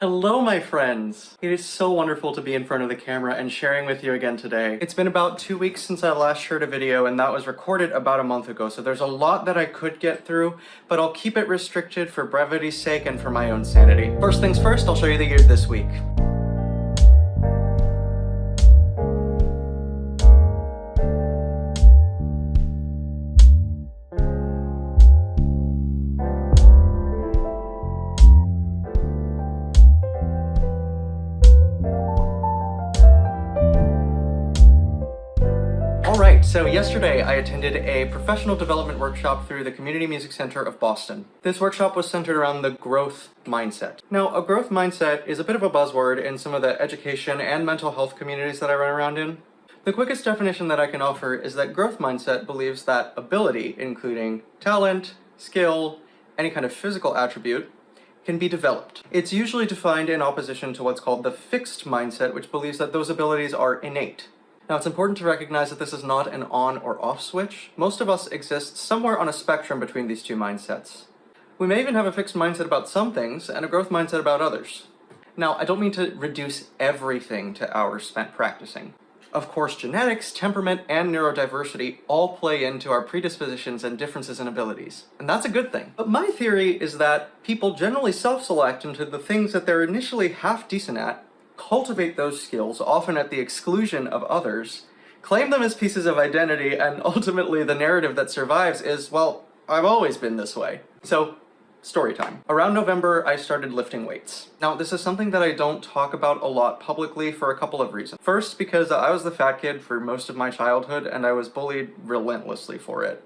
Hello, my friends! It is so wonderful to be in front of the camera and sharing with you again today. It's been about 2 weeks since I last shared a video, and that was recorded about a month ago, so there's a lot that I could get through, but I'll keep it restricted for brevity's sake and for my own sanity. First things first, I'll show you the year this week. Alright, so yesterday I attended a professional development workshop through the Community Music Center of Boston. This workshop was centered around the growth mindset. Now, a growth mindset is a bit of a buzzword in some of the education and mental health communities that I run around in. The quickest definition that I can offer is that growth mindset believes that ability, including talent, skill, any kind of physical attribute, can be developed. It's usually defined in opposition to what's called the fixed mindset, which believes that those abilities are innate. Now, it's important to recognize that this is not an on or off switch. Most of us exist somewhere on a spectrum between these two mindsets. We may even have a fixed mindset about some things and a growth mindset about others. Now, I don't mean to reduce everything to hours spent practicing. Of course, genetics, temperament, and neurodiversity all play into our predispositions and differences in abilities, and that's a good thing. But my theory is that people generally self-select into the things that they're initially half decent at, cultivate those skills, often at the exclusion of others, claim them as pieces of identity, and ultimately the narrative that survives is, well, I've always been this way. So, story time. Around November, I started lifting weights. Now, this is something that I don't talk about a lot publicly for a couple of reasons. First, because I was the fat kid for most of my childhood, and I was bullied relentlessly for it.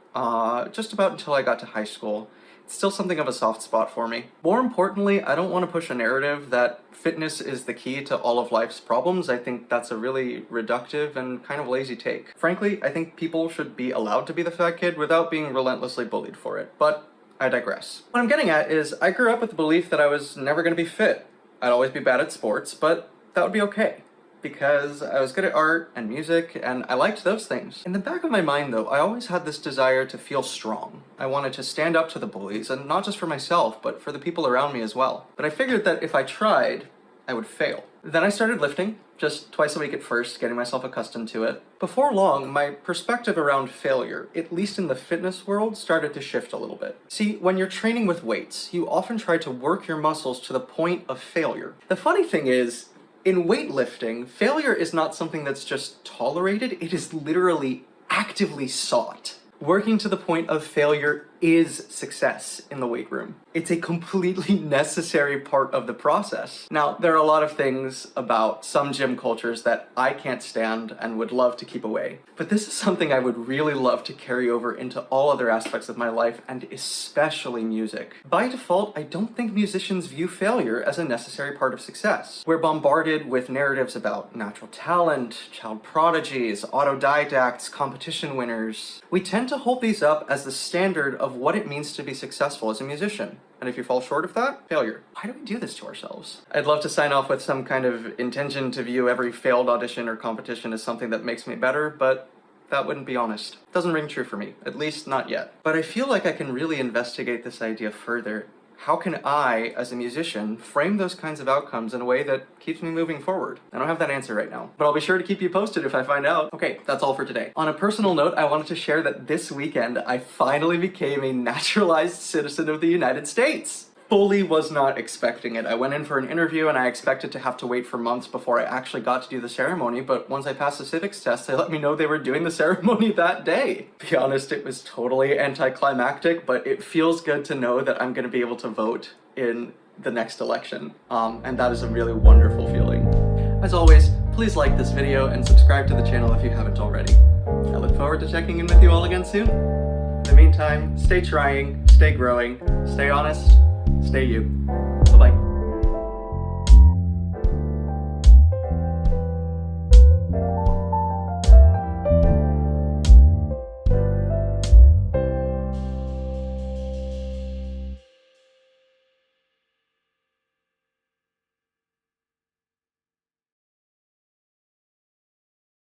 Just about until I got to high school. It's still something of a soft spot for me. More importantly, I don't want to push a narrative that fitness is the key to all of life's problems. I think that's a really reductive and kind of lazy take. Frankly, I think people should be allowed to be the fat kid without being relentlessly bullied for it. But I digress. What I'm getting at is I grew up with the belief that I was never going to be fit. I'd always be bad at sports, but that would be okay, because I was good at art and music, and I liked those things. In the back of my mind, though, I always had this desire to feel strong. I wanted to stand up to the bullies, and not just for myself, but for the people around me as well. But I figured that if I tried, I would fail. Then I started lifting, just twice a week at first, getting myself accustomed to it. Before long, my perspective around failure, at least in the fitness world, started to shift a little bit. See, when you're training with weights, you often try to work your muscles to the point of failure. The funny thing is, in weightlifting, failure is not something that's just tolerated, it is literally actively sought. Working to the point of failure is success in the weight room. It's a completely necessary part of the process. Now, there are a lot of things about some gym cultures that I can't stand and would love to keep away. But this is something I would really love to carry over into all other aspects of my life, and especially music. By default, I don't think musicians view failure as a necessary part of success. We're bombarded with narratives about natural talent, child prodigies, autodidacts, competition winners. We tend to hold these up as the standard of what it means to be successful as a musician. And if you fall short of that, failure. Why do we do this to ourselves? I'd love to sign off with some kind of intention to view every failed audition or competition as something that makes me better, but that wouldn't be honest. It doesn't ring true for me, at least not yet. But I feel like I can really investigate this idea further. How can I, as a musician, frame those kinds of outcomes in a way that keeps me moving forward? I don't have that answer right now, but I'll be sure to keep you posted if I find out. Okay, that's all for today. On a personal note, I wanted to share that this weekend, I finally became a naturalized citizen of the United States. Fully was not expecting it. I went in for an interview and I expected to have to wait for months before I actually got to do the ceremony, but once I passed the civics test, they let me know they were doing the ceremony that day. To be honest, it was totally anticlimactic, but it feels good to know that I'm going to be able to vote in the next election, and that is a really wonderful feeling. As always, please like this video and subscribe to the channel if you haven't already. I look forward to checking in with you all again soon. In the meantime, stay trying, stay growing, stay honest, stay you.